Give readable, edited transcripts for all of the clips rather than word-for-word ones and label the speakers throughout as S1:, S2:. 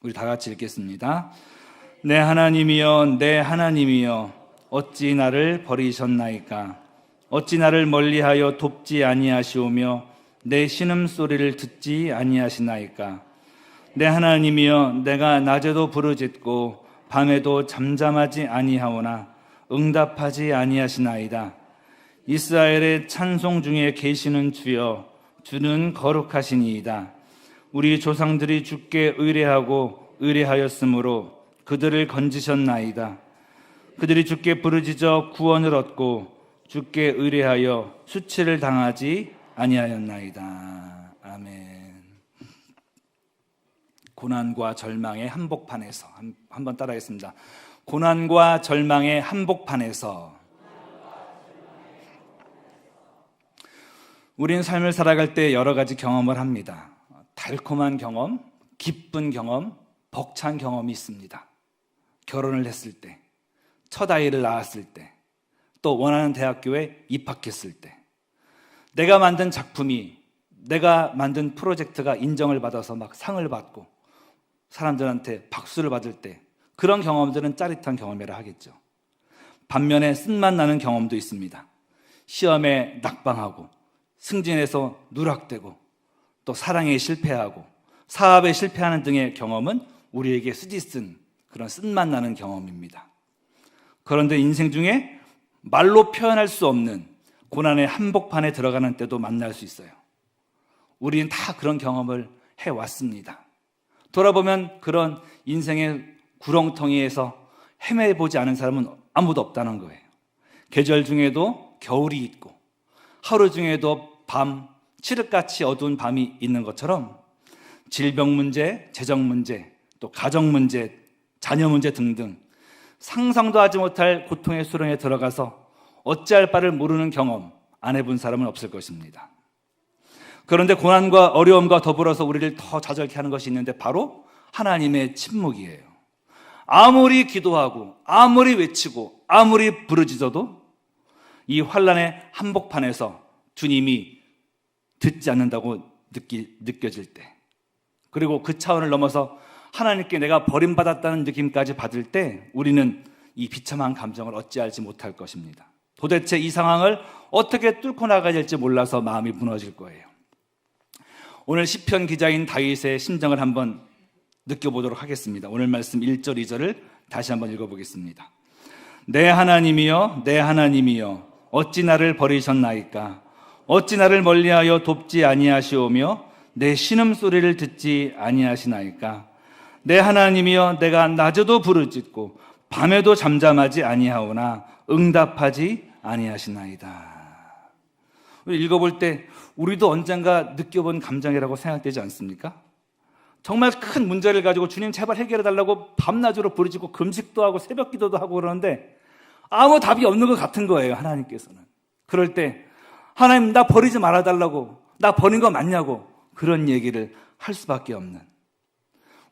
S1: 우리 다 같이 읽겠습니다. 내 하나님이여, 내 하나님이여, 어찌 나를 버리셨나이까? 어찌 나를 멀리하여 돕지 아니하시오며 내 신음소리를 듣지 아니하시나이까? 내 하나님이여, 내가 낮에도 부르짖고 밤에도 잠잠하지 아니하오나 응답하지 아니하시나이다. 이스라엘의 찬송 중에 계시는 주여, 주는 거룩하시니이다. 우리 조상들이 주께 의뢰하고 의뢰하였으므로 그들을 건지셨나이다. 그들이 주께 부르짖어 구원을 얻고 주께 의뢰하여 수치를 당하지 아니하였나이다. 아멘. 고난과 절망의 한복판에서, 한번 따라하겠습니다. 고난과 절망의 한복판에서 우리는 삶을 살아갈 때 여러 가지 경험을 합니다. 달콤한 경험, 기쁜 경험, 벅찬 경험이 있습니다. 결혼을 했을 때, 첫 아이를 낳았을 때, 또 원하는 대학교에 입학했을 때, 내가 만든 작품이, 내가 만든 프로젝트가 인정을 받아서 막 상을 받고 사람들한테 박수를 받을 때, 그런 경험들은 짜릿한 경험이라 하겠죠. 반면에 쓴맛 나는 경험도 있습니다. 시험에 낙방하고 승진해서 누락되고 또 사랑에 실패하고 사업에 실패하는 등의 경험은 우리에게 쓰디쓴 그런 쓴맛 나는 경험입니다. 그런데 인생 중에 말로 표현할 수 없는 고난의 한복판에 들어가는 때도 만날 수 있어요. 우리는 다 그런 경험을 해왔습니다. 돌아보면 그런 인생의 구렁텅이에서 헤매보지 않은 사람은 아무도 없다는 거예요. 계절 중에도 겨울이 있고 하루 중에도 밤, 칠흑같이 어두운 밤이 있는 것처럼 질병 문제, 재정 문제, 또 가정 문제, 자녀 문제 등등 상상도 하지 못할 고통의 수렁에 들어가서 어찌할 바를 모르는 경험 안 해본 사람은 없을 것입니다. 그런데 고난과 어려움과 더불어서 우리를 더 좌절케 하는 것이 있는데 바로 하나님의 침묵이에요. 아무리 기도하고 아무리 외치고 아무리 부르짖어도 이 환난의 한복판에서 주님이 듣지 않는다고 느껴질 때, 그리고 그 차원을 넘어서 하나님께 내가 버림받았다는 느낌까지 받을 때 우리는 이 비참한 감정을 어찌할지 못할 것입니다. 도대체 이 상황을 어떻게 뚫고 나가야 될지 몰라서 마음이 무너질 거예요. 오늘 시편 기자인 다윗의 심정을 한번 느껴보도록 하겠습니다. 오늘 말씀 1절, 2절을 다시 한번 읽어보겠습니다. 내 하나님이여, 내 하나님이여, 어찌 나를 버리셨나이까? 어찌 나를 멀리하여 돕지 아니하시오며 내 신음소리를 듣지 아니하시나이까? 내 하나님이여, 내가 낮에도 부르짖고 밤에도 잠잠하지 아니하오나 응답하지 아니하시나이다. 읽어볼 때 우리도 언젠가 느껴본 감정이라고 생각되지 않습니까? 정말 큰 문제를 가지고 주님 제발 해결해달라고 밤낮으로 부르짖고 금식도 하고 새벽 기도도 하고 그러는데 아무 답이 없는 것 같은 거예요, 하나님께서는. 그럴 때 하나님, 나 버리지 말아달라고, 나 버린 거 맞냐고 그런 얘기를 할 수밖에 없는,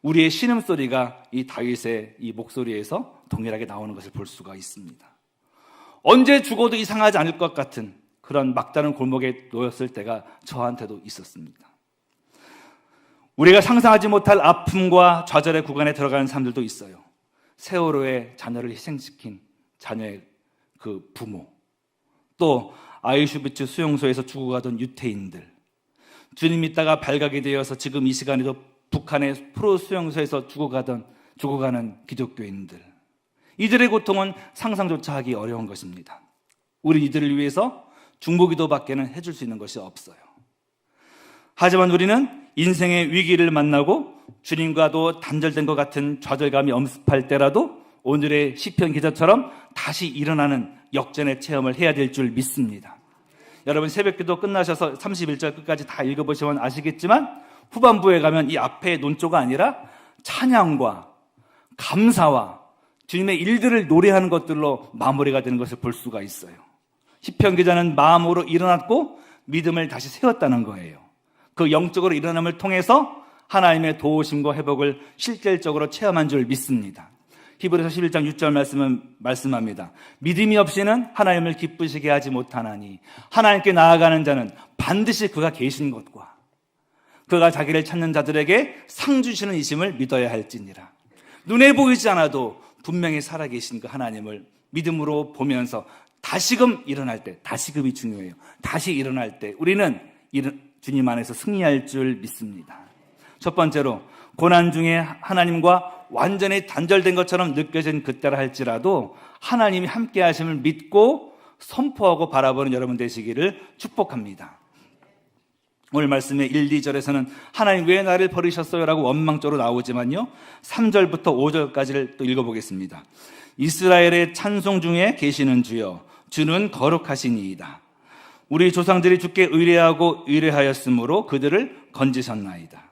S1: 우리의 신음소리가 이 다윗의 이 목소리에서 동일하게 나오는 것을 볼 수가 있습니다. 언제 죽어도 이상하지 않을 것 같은 그런 막다른 골목에 놓였을 때가 저한테도 있었습니다. 우리가 상상하지 못할 아픔과 좌절의 구간에 들어가는 사람들도 있어요. 세월호에 자녀를 희생시킨 자녀의 그 부모, 또 아이슈비츠 수용소에서 죽어가던 유태인들, 주님 믿다가 발각이 되어서 지금 이 시간에도 북한의 프로 수용소에서 죽어가는 기독교인들, 이들의 고통은 상상조차 하기 어려운 것입니다. 우리 이들을 위해서 중보기도밖에는 해줄 수 있는 것이 없어요. 하지만 우리는 인생의 위기를 만나고 주님과도 단절된 것 같은 좌절감이 엄습할 때라도 오늘의 시편 기자처럼 다시 일어나는 역전의 체험을 해야 될 줄 믿습니다. 여러분 새벽기도 끝나셔서 31절 끝까지 다 읽어보시면 아시겠지만 후반부에 가면 이 앞의 논조가 아니라 찬양과 감사와 주님의 일들을 노래하는 것들로 마무리가 되는 것을 볼 수가 있어요. 시편 기자는 마음으로 일어났고 믿음을 다시 세웠다는 거예요. 그 영적으로 일어남을 통해서 하나님의 도우심과 회복을 실질적으로 체험한 줄 믿습니다. 히브리서 11장 6절 말씀은 말씀합니다. 믿음이 없이는 하나님을 기쁘시게 하지 못하나니 하나님께 나아가는 자는 반드시 그가 계신 것과 그가 자기를 찾는 자들에게 상 주시는 이심을 믿어야 할지니라. 눈에 보이지 않아도 분명히 살아계신 그 하나님을 믿음으로 보면서 다시금 일어날 때, 다시금이 중요해요. 다시 일어날 때 우리는 주님 안에서 승리할 줄 믿습니다. 첫 번째로, 고난 중에 하나님과 완전히 단절된 것처럼 느껴진 그때라 할지라도 하나님이 함께 하심을 믿고 선포하고 바라보는 여러분 되시기를 축복합니다. 오늘 말씀의 1, 2절에서는 하나님 왜 나를 버리셨어요? 라고 원망적으로 나오지만요, 3절부터 5절까지를 또 읽어보겠습니다. 이스라엘의 찬송 중에 계시는 주여, 주는 거룩하시니이다. 우리 조상들이 주께 의뢰하고 의뢰하였으므로 그들을 건지셨나이다.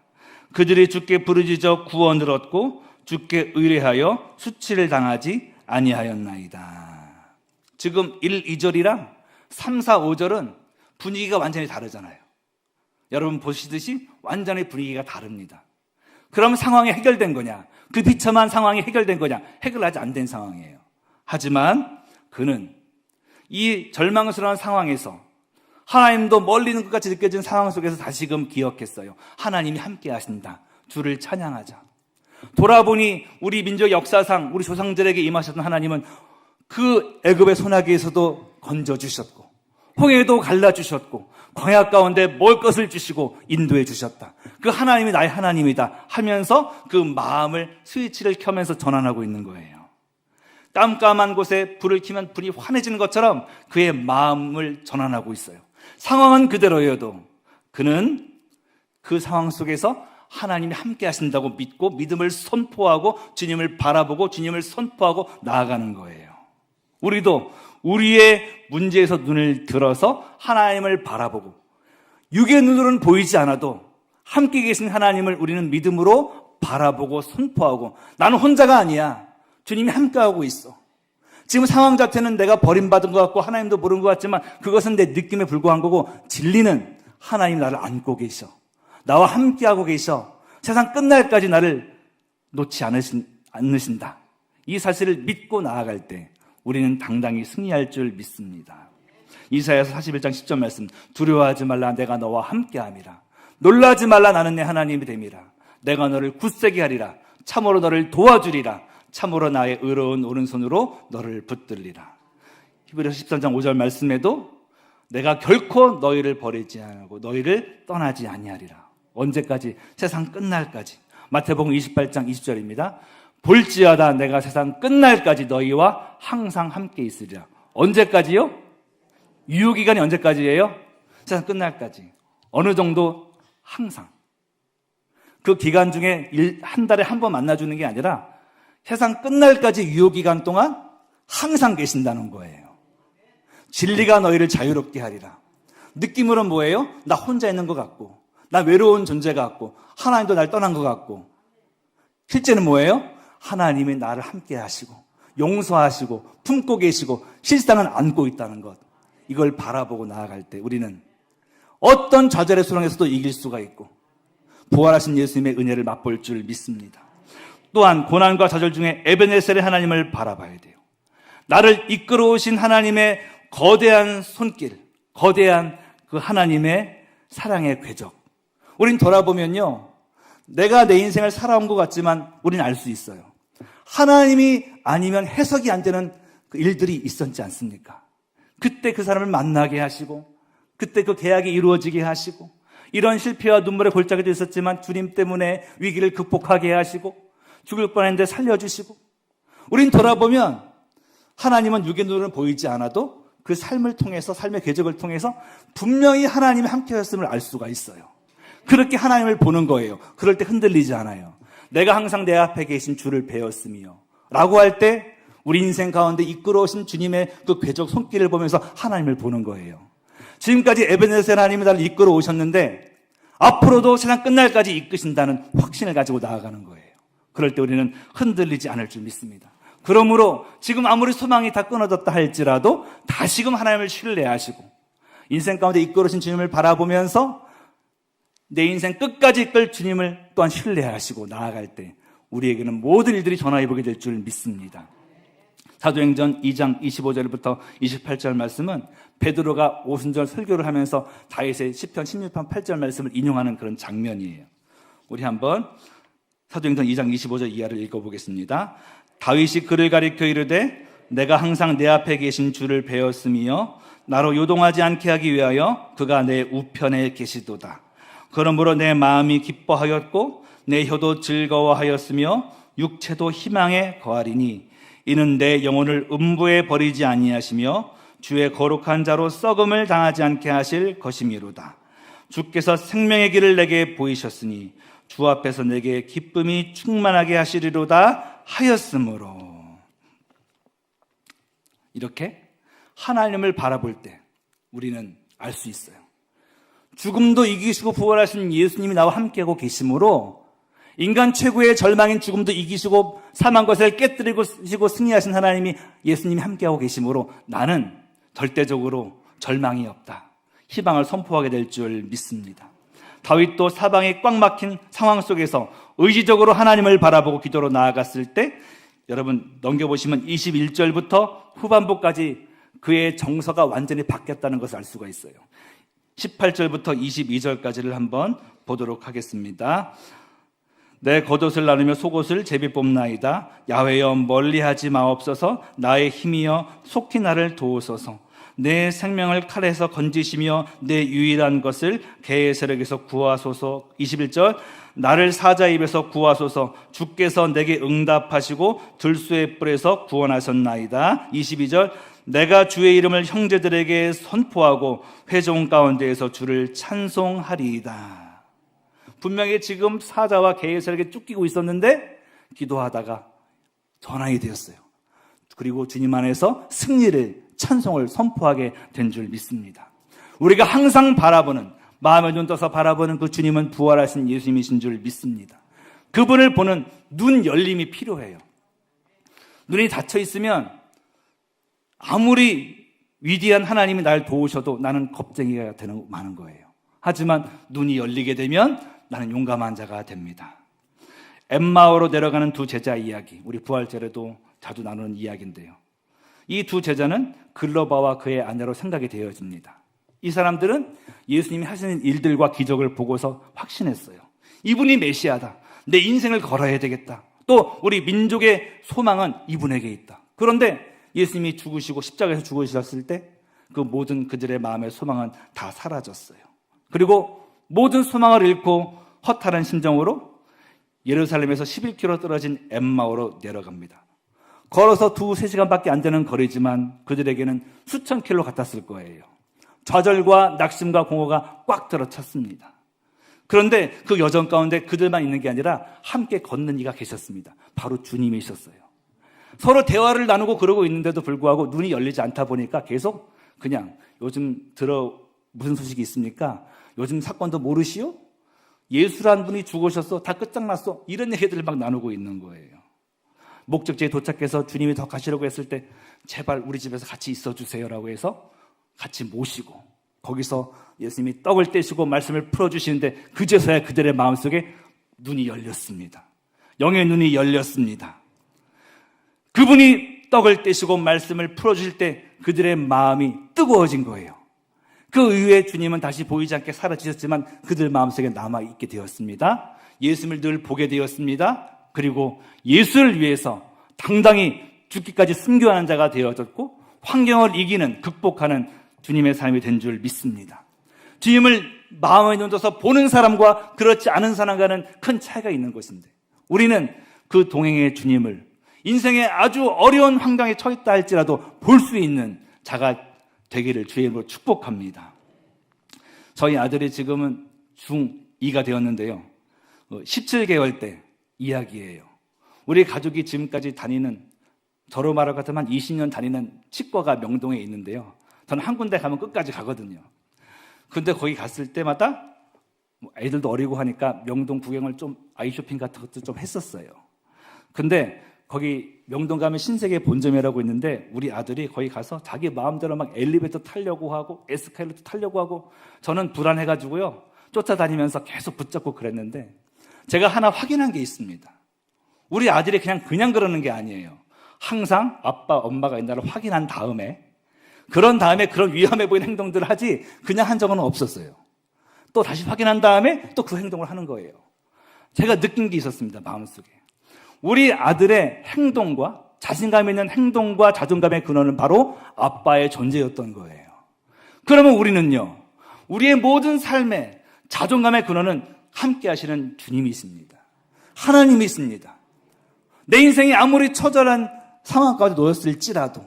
S1: 그들이 주께 부르짖어 구원을 얻고 주께 의뢰하여 수치를 당하지 아니하였나이다. 지금 1, 2절이랑 3, 4, 5절은 분위기가 완전히 다르잖아요. 여러분 보시듯이 완전히 분위기가 다릅니다. 그럼 상황이 해결된 거냐? 그 비참한 상황이 해결된 거냐? 해결하지 안 된 상황이에요. 하지만 그는 이 절망스러운 상황에서 하나님도 멀리 있는 것 같이 느껴지는 상황 속에서 다시금 기억했어요. 하나님이 함께 하신다. 주를 찬양하자. 돌아보니 우리 민족 역사상 우리 조상들에게 임하셨던 하나님은 그 애굽의 소나기에서도 건져주셨고 홍해도 갈라주셨고 광야 가운데 먹을 것을 주시고 인도해 주셨다. 그 하나님이 나의 하나님이다 하면서 그 마음을 스위치를 켜면서 전환하고 있는 거예요. 깜깜한 곳에 불을 켜면 불이 환해지는 것처럼 그의 마음을 전환하고 있어요. 상황은 그대로여도 그는 그 상황 속에서 하나님이 함께 하신다고 믿고 믿음을 선포하고 주님을 바라보고 주님을 선포하고 나아가는 거예요. 우리도 우리의 문제에서 눈을 들어서 하나님을 바라보고 육의 눈으로는 보이지 않아도 함께 계신 하나님을 우리는 믿음으로 바라보고 선포하고 나는 혼자가 아니야. 주님이 함께하고 있어. 지금 상황 자체는 내가 버림받은 것 같고 하나님도 모르는 것 같지만 그것은 내 느낌에 불과한 거고 진리는 하나님 나를 안고 계셔. 나와 함께하고 계셔. 세상 끝날까지 나를 놓지 않으신다. 이 사실을 믿고 나아갈 때 우리는 당당히 승리할 줄 믿습니다. 이사야서 41장 10절 말씀, 두려워하지 말라 내가 너와 함께함이라. 놀라지 말라 나는 내 하나님이 됨이라. 내가 너를 굳세게 하리라. 참으로 너를 도와주리라. 참으로 나의 의로운 오른손으로 너를 붙들리라. 히브리서 13장 5절 말씀에도 내가 결코 너희를 버리지 않고 너희를 떠나지 아니하리라. 언제까지? 세상 끝날까지. 마태복음 28장 20절입니다. 볼지어다 내가 세상 끝날까지 너희와 항상 함께 있으리라. 언제까지요? 유효기간이 언제까지예요? 세상 끝날까지. 어느 정도? 항상. 그 기간 중에 한 달에 한 번 만나주는 게 아니라 세상 끝날까지 유효기간 동안 항상 계신다는 거예요. 진리가 너희를 자유롭게 하리라. 느낌으로는 뭐예요? 나 혼자 있는 것 같고 나 외로운 존재 같고 하나님도 날 떠난 것 같고 실제는 뭐예요? 하나님이 나를 함께 하시고 용서하시고 품고 계시고 실상은 안고 있다는 것. 이걸 바라보고 나아갈 때 우리는 어떤 좌절의 수렁에서도 이길 수가 있고 부활하신 예수님의 은혜를 맛볼 줄 믿습니다. 또한 고난과 좌절 중에 에베네셀의 하나님을 바라봐야 돼요. 나를 이끌어오신 하나님의 거대한 손길, 거대한 그 하나님의 사랑의 궤적. 우린 돌아보면요, 내가 내 인생을 살아온 것 같지만 우린 알 수 있어요. 하나님이 아니면 해석이 안 되는 그 일들이 있었지 않습니까? 그때 그 사람을 만나게 하시고 그때 그 계약이 이루어지게 하시고 이런 실패와 눈물의 골짜기도 있었지만 주님 때문에 위기를 극복하게 하시고 죽을 뻔했는데 살려주시고 우린 돌아보면 하나님은 육의 눈으로는 보이지 않아도 그 삶을 통해서 삶의 궤적을 통해서 분명히 하나님이 함께 하셨음을 알 수가 있어요. 그렇게 하나님을 보는 거예요. 그럴 때 흔들리지 않아요. 내가 항상 내 앞에 계신 주를 배웠으며 라고 할 때 우리 인생 가운데 이끌어오신 주님의 그 궤적 손길을 보면서 하나님을 보는 거예요. 지금까지 에베네셀 하나님이 나를 이끌어 오셨는데 앞으로도 세상 끝날까지 이끄신다는 확신을 가지고 나아가는 거예요. 그럴 때 우리는 흔들리지 않을 줄 믿습니다. 그러므로 지금 아무리 소망이 다 끊어졌다 할지라도 다시금 하나님을 신뢰하시고 인생 가운데 이끌어오신 주님을 바라보면서 내 인생 끝까지 이끌 주님을 또한 신뢰하시고 나아갈 때 우리에게는 모든 일들이 전화해보게 될 줄 믿습니다. 사도행전 2장 25절부터 28절 말씀은 베드로가 오순절 설교를 하면서 다윗의 시편 16편 8절 말씀을 인용하는 그런 장면이에요. 우리 한번 사도행전 2장 25절 이하를 읽어보겠습니다. 다윗이 그를 가리켜 이르되 내가 항상 내 앞에 계신 주를 배웠으며 나로 요동하지 않게 하기 위하여 그가 내 우편에 계시도다. 그러므로 내 마음이 기뻐하였고 내 혀도 즐거워하였으며 육체도 희망에 거하리니 이는 내 영혼을 음부에 버리지 아니하시며 주의 거룩한 자로 썩음을 당하지 않게 하실 것이미로다. 주께서 생명의 길을 내게 보이셨으니 주 앞에서 내게 기쁨이 충만하게 하시리로다 하였으므로. 이렇게 하나님을 바라볼 때 우리는 알 수 있어요. 죽음도 이기시고 부활하신 예수님이 나와 함께하고 계시므로 인간 최고의 절망인 죽음도 이기시고 사망 것을 깨뜨리시고 승리하신 하나님이 예수님이 함께하고 계시므로 나는 절대적으로 절망이 없다. 희망을 선포하게 될 줄 믿습니다. 다윗도 사방에 꽉 막힌 상황 속에서 의지적으로 하나님을 바라보고 기도로 나아갔을 때 여러분 넘겨보시면 21절부터 후반부까지 그의 정서가 완전히 바뀌었다는 것을 알 수가 있어요. 18절부터 22절까지를 한번 보도록 하겠습니다. 내 겉옷을 나누며 속옷을 제비 뽑나이다. 야훼여 멀리하지 마옵소서. 나의 힘이여 속히 나를 도우소서. 내 생명을 칼에서 건지시며 내 유일한 것을 개의 세력에서 구하소서. 21절 나를 사자 입에서 구하소서. 주께서 내게 응답하시고 들수의 뿔에서 구원하셨나이다. 22절 내가 주의 이름을 형제들에게 선포하고 회종 가운데에서 주를 찬송하리이다. 분명히 지금 사자와 개의 세력에 쫓기고 있었는데 기도하다가 전환이 되었어요. 그리고 주님 안에서 승리를 찬송을 선포하게 된 줄 믿습니다. 우리가 항상 바라보는 마음의 눈 떠서 바라보는 그 주님은 부활하신 예수님이신 줄 믿습니다. 그분을 보는 눈 열림이 필요해요. 눈이 닫혀 있으면 아무리 위대한 하나님이 날 도우셔도 나는 겁쟁이가 많은 거예요. 하지만 눈이 열리게 되면 나는 용감한 자가 됩니다. 엠마오로 내려가는 두 제자 이야기, 우리 부활절에도 자주 나누는 이야기인데요. 이 두 제자는 글로바와 그의 아내로 생각이 되어집니다. 이 사람들은 예수님이 하시는 일들과 기적을 보고서 확신했어요. 이분이 메시아다. 내 인생을 걸어야 되겠다. 또 우리 민족의 소망은 이분에게 있다. 그런데 예수님이 죽으시고 십자가에서 죽으셨을 때 그 모든 그들의 마음의 소망은 다 사라졌어요. 그리고 모든 소망을 잃고 허탈한 심정으로 예루살렘에서 11km 떨어진 엠마오로 내려갑니다. 걸어서 2-3시간밖에 안 되는 거리지만 그들에게는 수천 킬로 같았을 거예요. 좌절과 낙심과 공허가 꽉 들어찼습니다. 그런데 그 여정 가운데 그들만 있는 게 아니라 함께 걷는 이가 계셨습니다. 바로 주님이셨어요. 서로 대화를 나누고 그러고 있는데도 불구하고 눈이 열리지 않다 보니까 계속 그냥 요즘 무슨 소식이 있습니까? 요즘 사건도 모르시오? 예수란 분이 죽으셨어. 다 끝장났어. 이런 얘기들을 막 나누고 있는 거예요. 목적지에 도착해서 주님이 더 가시려고 했을 때 제발 우리 집에서 같이 있어 주세요라고 해서 같이 모시고 거기서 예수님이 떡을 떼시고 말씀을 풀어주시는데 그제서야 그들의 마음속에 눈이 열렸습니다. 영의 눈이 열렸습니다. 그분이 떡을 떼시고 말씀을 풀어주실 때 그들의 마음이 뜨거워진 거예요. 그 이후에 주님은 다시 보이지 않게 사라지셨지만 그들 마음속에 남아있게 되었습니다. 예수님을 늘 보게 되었습니다. 그리고 예수를 위해서 당당히 죽기까지 순교하는 자가 되어졌고 환경을 이기는, 극복하는 주님의 삶이 된 줄 믿습니다. 주님을 마음에 눈떠서 보는 사람과 그렇지 않은 사람과는 큰 차이가 있는 것인데 우리는 그 동행의 주님을 인생의 아주 어려운 환경에 처했다 할지라도 볼 수 있는 자가 되기를 주의 이름으로 축복합니다. 저희 아들이 지금은 중2가 되었는데요. 17개월 때 이야기예요. 우리 가족이 지금까지 다니는, 저로 말할 것 같으면 한 20년 다니는 치과가 명동에 있는데요. 저는 한 군데 가면 끝까지 가거든요. 근데 거기 갔을 때마다 애들도 어리고 하니까 명동 구경을 좀, 아이쇼핑 같은 것도 좀 했었어요. 근데 거기 명동 가면 신세계 본점이라고 있는데 우리 아들이 거기 가서 자기 마음대로 막 엘리베이터 타려고 하고 에스컬레이터 타려고 하고 저는 불안해가지고요. 쫓아다니면서 계속 붙잡고 그랬는데 제가 하나 확인한 게 있습니다. 우리 아들이 그냥 그러는 게 아니에요. 항상 아빠, 엄마가 있나를 확인한 다음에 그런 위험해 보이는 행동들을 하지 그냥 한 적은 없었어요. 또 다시 확인한 다음에 또 그 행동을 하는 거예요. 제가 느낀 게 있었습니다. 마음속에. 우리 아들의 행동과 자신감 있는 행동과 자존감의 근원은 바로 아빠의 존재였던 거예요. 그러면 우리는요, 우리의 모든 삶의 자존감의 근원은 함께 하시는 주님이 있습니다. 하나님이 있습니다. 내 인생이 아무리 처절한 상황 가운데 놓였을지라도,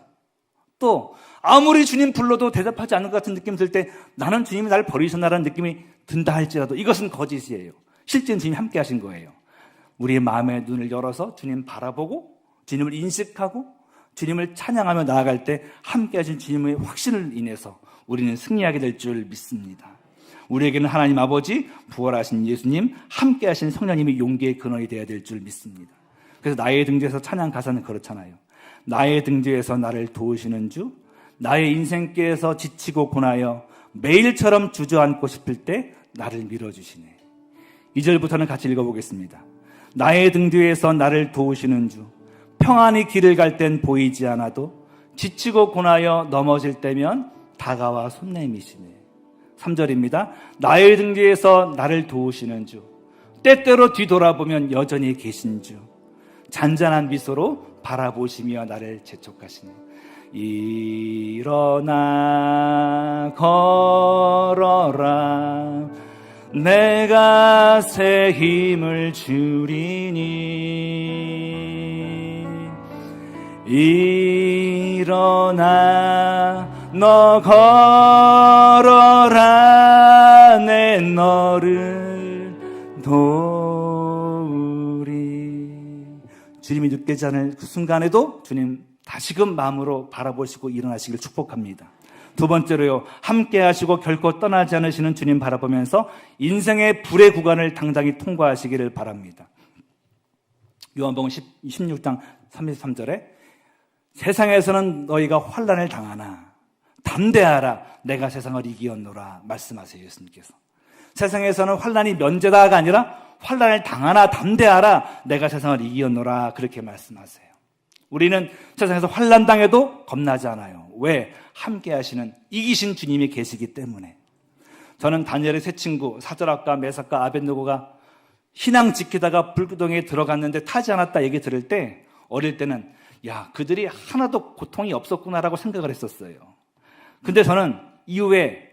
S1: 또 아무리 주님 불러도 대답하지 않는 것 같은 느낌 들 때 나는 주님이 나를 버리셨나라는 느낌이 든다 할지라도 이것은 거짓이에요. 실제는 주님이 함께 하신 거예요. 우리의 마음의 눈을 열어서 주님 바라보고 주님을 인식하고 주님을 찬양하며 나아갈 때 함께 하신 주님의 확신을 인해서 우리는 승리하게 될 줄 믿습니다. 우리에게는 하나님 아버지, 부활하신 예수님, 함께 하신 성령님이 용기의 근원이 되어야 될 줄 믿습니다. 그래서 나의 등지에서 찬양 가사는 그렇잖아요. 나의 등지에서 나를 도우시는 주, 나의 인생길에서 지치고 고나여 매일처럼 주저앉고 싶을 때 나를 밀어주시네. 2절부터는 같이 읽어보겠습니다. 나의 등 뒤에서 나를 도우시는 주, 평안히 길을 갈 땐 보이지 않아도 지치고 고나여 넘어질 때면 다가와 손 내미시네. 3절입니다. 나의 등 뒤에서 나를 도우시는 주, 때때로 뒤돌아보면 여전히 계신 주, 잔잔한 미소로 바라보시며 나를 재촉하시네. 일어나 걸어라, 내가 새 힘을 주리니. 일어나 너 걸어라, 내 너를 도우리. 주님이 늦게 자는 그 순간에도 주님 다시금 마음으로 바라보시고 일어나시길 축복합니다. 두 번째로요, 함께 하시고 결코 떠나지 않으시는 주님 바라보면서 인생의 불의 구간을 당당히 통과하시기를 바랍니다. 요한복음 16장 33절에 세상에서는 너희가 환난을 당하나 담대하라, 내가 세상을 이기었노라 말씀하세요. 예수님께서 세상에서는 환난이 면제다가 아니라 환난을 당하나 담대하라, 내가 세상을 이기었노라 그렇게 말씀하세요. 우리는 세상에서 환난 당해도 겁나지 않아요. 왜? 함께 하시는 이기신 주님이 계시기 때문에. 저는 다니엘의 세 친구 사드락과 메삭과 아벳느고가 신앙 지키다가 불구덩이에 들어갔는데 타지 않았다 얘기 들을 때 어릴 때는 야, 그들이 하나도 고통이 없었구나라고 생각을 했었어요. 근데 저는 이후에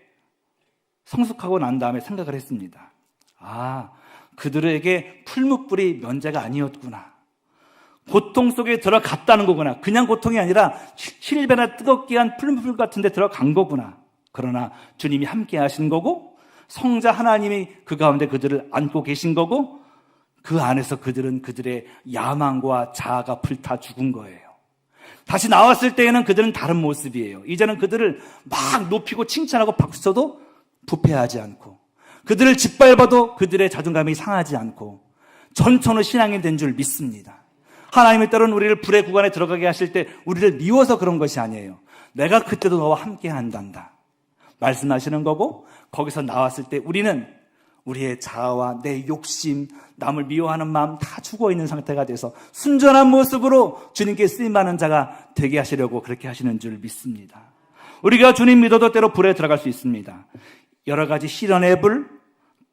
S1: 성숙하고 난 다음에 생각을 했습니다. 아, 그들에게 풀무불이 면제가 아니었구나. 고통 속에 들어갔다는 거구나. 그냥 고통이 아니라 실배나 뜨겁게 한 풀무불 같은 데 들어간 거구나. 그러나 주님이 함께 하신 거고 성자 하나님이 그 가운데 그들을 안고 계신 거고 그 안에서 그들은 그들의 야망과 자아가 불타 죽은 거예요. 다시 나왔을 때에는 그들은 다른 모습이에요. 이제는 그들을 막 높이고 칭찬하고 박수쳐도 부패하지 않고 그들을 짓밟아도 그들의 자존감이 상하지 않고 전천후 신앙이 된 줄 믿습니다. 하나님이 때로는 우리를 불의 구간에 들어가게 하실 때 우리를 미워서 그런 것이 아니에요. 내가 그때도 너와 함께 한단다 말씀하시는 거고, 거기서 나왔을 때 우리는 우리의 자아와 내 욕심, 남을 미워하는 마음 다 죽어있는 상태가 돼서 순전한 모습으로 주님께 쓰임받는 자가 되게 하시려고 그렇게 하시는 줄 믿습니다. 우리가 주님 믿어도 때로 불에 들어갈 수 있습니다. 여러 가지 시련의 불,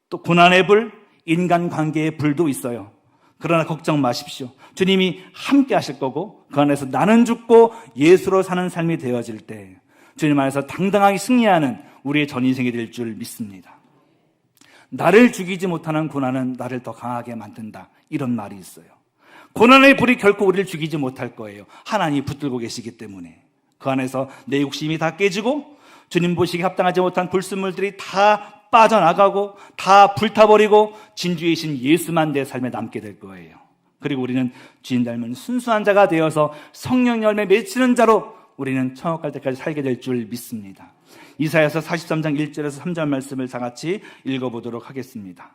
S1: 또 고난의 불, 인간관계의 불도 있어요. 그러나 걱정 마십시오. 주님이 함께 하실 거고 그 안에서 나는 죽고 예수로 사는 삶이 되어질 때 주님 안에서 당당하게 승리하는 우리의 전 인생이 될 줄 믿습니다. 나를 죽이지 못하는 고난은 나를 더 강하게 만든다, 이런 말이 있어요. 고난의 불이 결코 우리를 죽이지 못할 거예요. 하나님이 붙들고 계시기 때문에. 그 안에서 내 욕심이 다 깨지고 주님 보시기에 합당하지 못한 불순물들이 다 빠져나가고 다 불타버리고 진주이신 예수만 내 삶에 남게 될 거예요. 그리고 우리는 주님 닮은 순수한 자가 되어서 성령 열매 맺히는 자로 우리는 천국 갈 때까지 살게 될 줄 믿습니다. 이사야서 43장 1절에서 3절 말씀을 다 같이 읽어보도록 하겠습니다.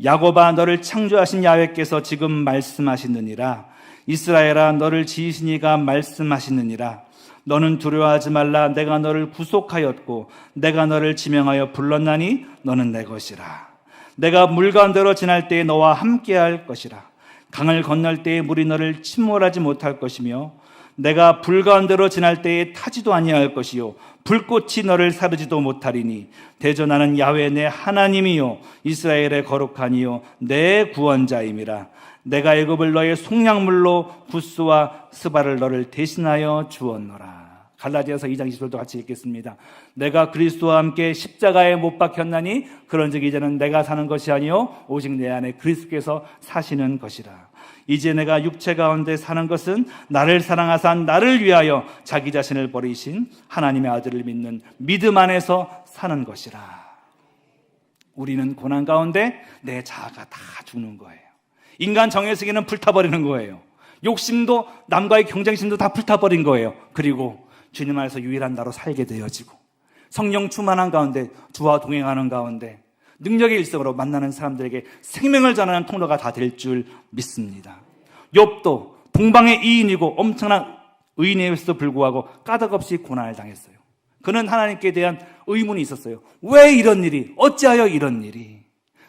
S1: 야곱아, 너를 창조하신 야훼께서 지금 말씀하시느니라. 이스라엘아, 너를 지으신 이가 말씀하시느니라. 너는 두려워하지 말라. 내가 너를 구속하였고 내가 너를 지명하여 불렀나니 너는 내 것이라. 내가 물 가운데로 지날 때에 너와 함께할 것이라. 강을 건널 때에 물이 너를 침몰하지 못할 것이며 내가 불 가운데로 지날 때에 타지도 아니할 것이요 불꽃이 너를 사르지도 못하리니 대저 나는 야훼 내 하나님이요 이스라엘의 거룩하니요 내 구원자임이라. 내가 애굽을 너의 속량물로 구스와 스바를 너를 대신하여 주었노라. 갈라디아서 2장 20절도 같이 읽겠습니다. 내가 그리스도와 함께 십자가에 못 박혔나니 그런즉 이제는 내가 사는 것이 아니요 오직 내 안에 그리스도께서 사시는 것이라. 이제 내가 육체 가운데 사는 것은 나를 사랑하사 나를 위하여 자기 자신을 버리신 하나님의 아들을 믿는 믿음 안에서 사는 것이라. 우리는 고난 가운데 내 자아가 다 죽는 거예요. 인간 정의세계는 불타버리는 거예요. 욕심도 남과의 경쟁심도 다 불타버린 거예요. 그리고 주님 안에서 유일한 나로 살게 되어지고 성령 충만한 가운데 주와 동행하는 가운데 능력의 일성으로 만나는 사람들에게 생명을 전하는 통로가 다 될 줄 믿습니다. 욥도 동방의 이인이고 엄청난 의인에서도 불구하고 까닭없이 고난을 당했어요. 그는 하나님께 대한 의문이 있었어요. 왜 이런 일이? 어찌하여 이런 일이?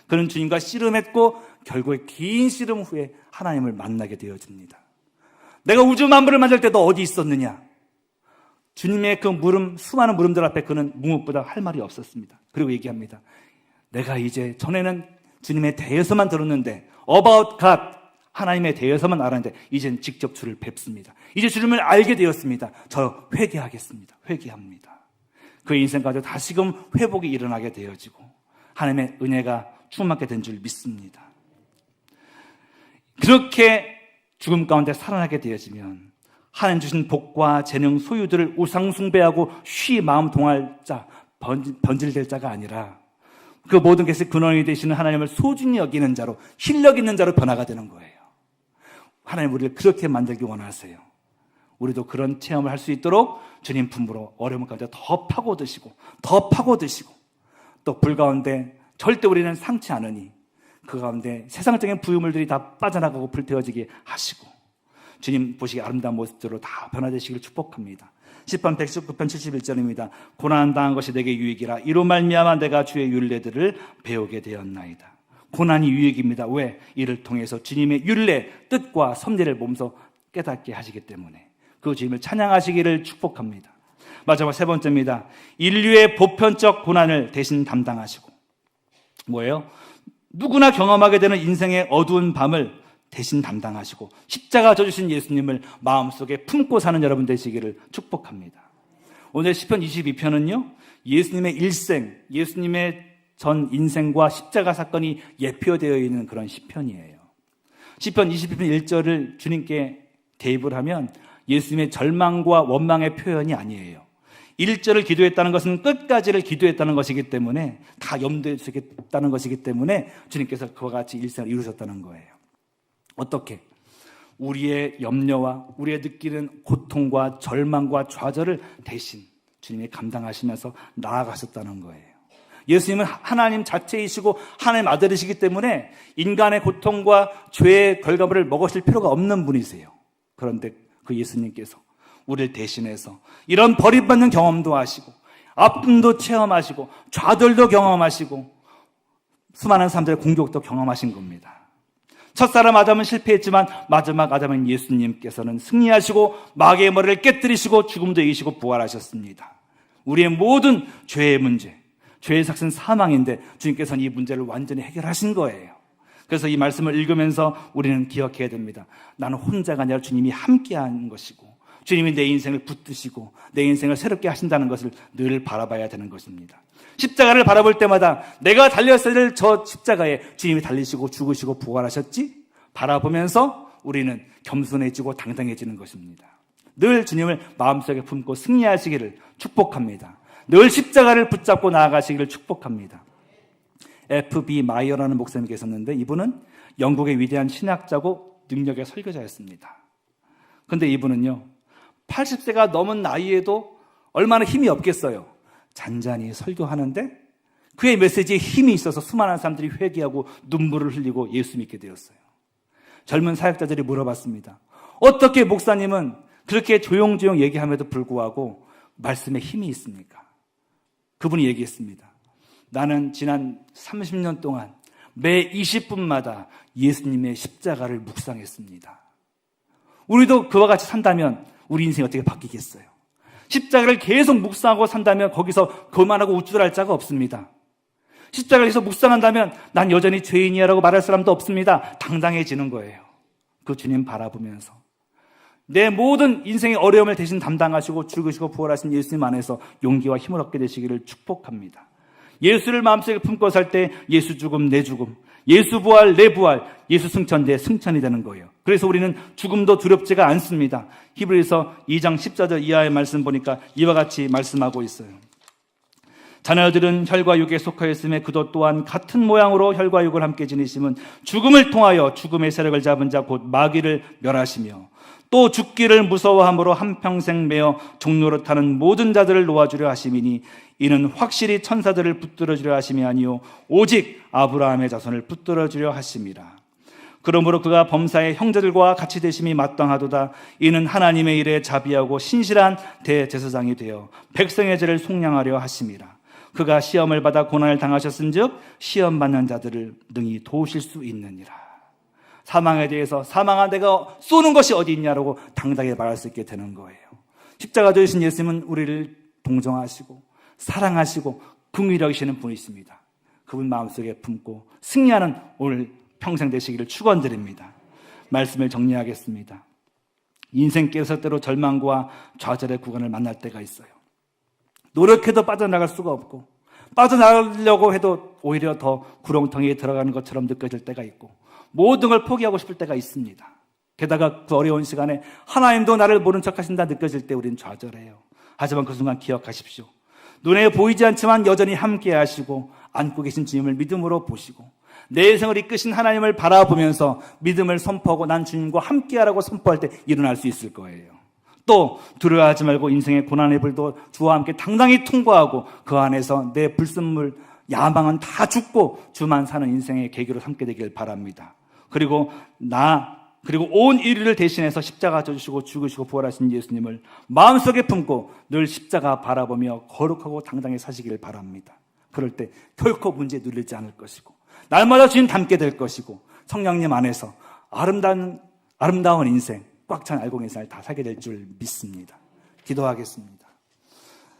S1: 그는 주님과 씨름했고 결국에 긴 씨름 후에 하나님을 만나게 되어집니다. 내가 우주 만물을 만들 때 너 어디 있었느냐? 주님의 그 수많은 물음들 앞에 그는 묵묵보다 할 말이 없었습니다. 그리고 얘기합니다. 내가 이제 전에는 주님에 대해서만 들었는데 about God, 하나님에 대해서만 알았는데 이젠 직접 주를 뵙습니다. 이제 주님을 알게 되었습니다. 저 회개하겠습니다. 회개합니다. 그의 인생 가운데 다시금 회복이 일어나게 되어지고 하나님의 은혜가 충만하게 된 줄 믿습니다. 그렇게 죽음 가운데 살아나게 되어지면 하나님 주신 복과 재능, 소유들을 우상 숭배하고 쉬 마음 동할 자, 번질될 자가 아니라 그 모든 것의 근원이 되시는 하나님을 소중히 여기는 자로, 실력 있는 자로 변화가 되는 거예요. 하나님 우리를 그렇게 만들기 원하세요. 우리도 그런 체험을 할 수 있도록 주님 품으로 어려움 가운데 더 파고드시고 또 불 가운데 절대 우리는 상치 않으니 그 가운데 세상적인 부유물들이 다 빠져나가고 불태워지게 하시고 주님 보시기 아름다운 모습들로 다 변화되시기를 축복합니다. 시편 119편 71절입니다. 고난당한 것이 내게 유익이라 이로 말미암아 내가 주의 율례들을 배우게 되었나이다. 고난이 유익입니다. 왜? 이를 통해서 주님의 율례, 뜻과 섭리를 몸소 깨닫게 하시기 때문에 그 주님을 찬양하시기를 축복합니다. 마지막 세 번째입니다. 인류의 보편적 고난을 대신 담당하시고 뭐예요? 누구나 경험하게 되는 인생의 어두운 밤을 대신 담당하시고 십자가 져주신 예수님을 마음속에 품고 사는 여러분 되시기를 축복합니다. 오늘 시편 22편은요. 예수님의 일생, 예수님의 전 인생과 십자가 사건이 예표되어 있는 그런 시편이에요. 시편 22편 1절을 주님께 대입을 하면 예수님의 절망과 원망의 표현이 아니에요. 1절을 기도했다는 것은 끝까지를 기도했다는 것이기 때문에 다 염두에 두겠다는 것이기 때문에 주님께서 그와 같이 일생을 이루셨다는 거예요. 어떻게? 우리의 염려와 우리의 느끼는 고통과 절망과 좌절을 대신 주님이 감당하시면서 나아가셨다는 거예요. 예수님은 하나님 자체이시고 하나님 아들이시기 때문에 인간의 고통과 죄의 결과물을 먹으실 필요가 없는 분이세요. 그런데 그 예수님께서 우리를 대신해서 이런 버림받는 경험도 하시고 아픔도 체험하시고 좌절도 경험하시고 수많은 사람들의 공격도 경험하신 겁니다. 첫사람 아담은 실패했지만 마지막 아담인 예수님께서는 승리하시고 마귀의 머리를 깨뜨리시고 죽음도 이기시고 부활하셨습니다. 우리의 모든 죄의 문제, 죄의 삭은 사망인데 주님께서는 이 문제를 완전히 해결하신 거예요. 그래서 이 말씀을 읽으면서 우리는 기억해야 됩니다. 나는 혼자가 아니라 주님이 함께하는 것이고 주님이 내 인생을 붙드시고 내 인생을 새롭게 하신다는 것을 늘 바라봐야 되는 것입니다. 십자가를 바라볼 때마다 내가 달렸어야 될 저 십자가에 주님이 달리시고 죽으시고 부활하셨지? 바라보면서 우리는 겸손해지고 당당해지는 것입니다. 늘 주님을 마음속에 품고 승리하시기를 축복합니다. 늘 십자가를 붙잡고 나아가시기를 축복합니다. F.B. 마이어라는 목사님이 계셨는데 이분은 영국의 위대한 신학자고 능력의 설교자였습니다. 그런데 이분은요 80세가 넘은 나이에도 얼마나 힘이 없겠어요. 잔잔히 설교하는데 그의 메시지에 힘이 있어서 수많은 사람들이 회개하고 눈물을 흘리고 예수 믿게 되었어요. 젊은 사역자들이 물어봤습니다. 어떻게 목사님은 그렇게 조용조용 얘기함에도 불구하고 말씀에 힘이 있습니까? 그분이 얘기했습니다. 나는 지난 30년 동안 매 20분마다 예수님의 십자가를 묵상했습니다. 우리도 그와 같이 산다면 우리 인생이 어떻게 바뀌겠어요? 십자가를 계속 묵상하고 산다면 거기서 교만하고 우쭐할 자가 없습니다. 십자가를 계속 묵상한다면 난 여전히 죄인이야라고 말할 사람도 없습니다. 당당해지는 거예요. 그 주님 바라보면서 내 모든 인생의 어려움을 대신 담당하시고 죽으시고 부활하신 예수님 안에서 용기와 힘을 얻게 되시기를 축복합니다. 예수를 마음속에 품고 살 때 예수 죽음 내 죽음, 예수 부활 내 부활, 예수 승천 내 승천이 되는 거예요. 그래서 우리는 죽음도 두렵지가 않습니다. 히브리서 2장 14절 이하의 말씀 보니까 이와 같이 말씀하고 있어요. 자녀들은 혈과 육에 속하였음에 그도 또한 같은 모양으로 혈과 육을 함께 지니심은 죽음을 통하여 죽음의 세력을 잡은 자 곧 마귀를 멸하시며 또 죽기를 무서워함으로 한평생 매어 종로를 타는 모든 자들을 놓아주려 하심이니 이는 확실히 천사들을 붙들어주려 하심이 아니요 오직 아브라함의 자손을 붙들어주려 하심이라. 그러므로 그가 범사의 형제들과 같이 되심이 마땅하도다. 이는 하나님의 일에 자비하고 신실한 대제사장이 되어 백성의 죄를 속량하려 하심이라. 그가 시험을 받아 고난을 당하셨은즉 시험 받는 자들을 능히 도우실 수 있느니라. 사망에 대해서 사망한 내가 쏘는 것이 어디 있냐라고 당당히 말할 수 있게 되는 거예요. 십자가 되신 예수님은 우리를 동정하시고 사랑하시고 긍휼히 여기시는 분이십니다. 그분 마음속에 품고 승리하는 오늘 평생 되시기를 축원드립니다. 말씀을 정리하겠습니다. 인생길에서 때로 절망과 좌절의 구간을 만날 때가 있어요. 노력해도 빠져나갈 수가 없고 빠져나가려고 해도 오히려 더 구렁텅이에 들어가는 것처럼 느껴질 때가 있고 모든 걸 포기하고 싶을 때가 있습니다. 게다가 그 어려운 시간에 하나님도 나를 모른 척 하신다 느껴질 때 우린 좌절해요. 하지만 그 순간 기억하십시오. 눈에 보이지 않지만 여전히 함께 하시고 안고 계신 주님을 믿음으로 보시고 내 인생을 이끄신 하나님을 바라보면서 믿음을 선포하고 난 주님과 함께하라고 선포할 때 일어날 수 있을 거예요. 또 두려워하지 말고 인생의 고난의 불도 주와 함께 당당히 통과하고 그 안에서 내 불순물 야망은 다 죽고 주만 사는 인생의 계기로 삼게 되길 바랍니다. 그리고 온 인류를 대신해서 십자가 져주시고 죽으시고 부활하신 예수님을 마음속에 품고 늘 십자가 바라보며 거룩하고 당당히 사시길 바랍니다. 그럴 때 결코 문제 눌리지 않을 것이고 날마다 주님 닮게 될 것이고 성령님 안에서 아름다운 인생 꽉 찬 알곡 인생을 다 살게 될 줄 믿습니다. 기도하겠습니다.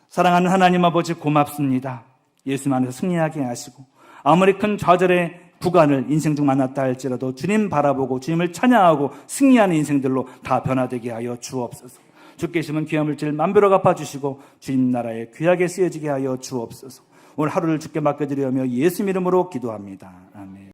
S1: 사랑하는 하나님 아버지 고맙습니다. 예수님 안에서 승리하게 하시고 아무리 큰 좌절의 구간을 인생 중 만났다 할지라도 주님 바라보고 주님을 찬양하고 승리하는 인생들로 다 변화되게 하여 주옵소서. 주께서는 귀한 물질 만배로 갚아주시고 주님 나라에 귀하게 쓰여지게 하여 주옵소서. 오늘 하루를 주께 맡겨드리며 예수 이름으로 기도합니다. 아멘.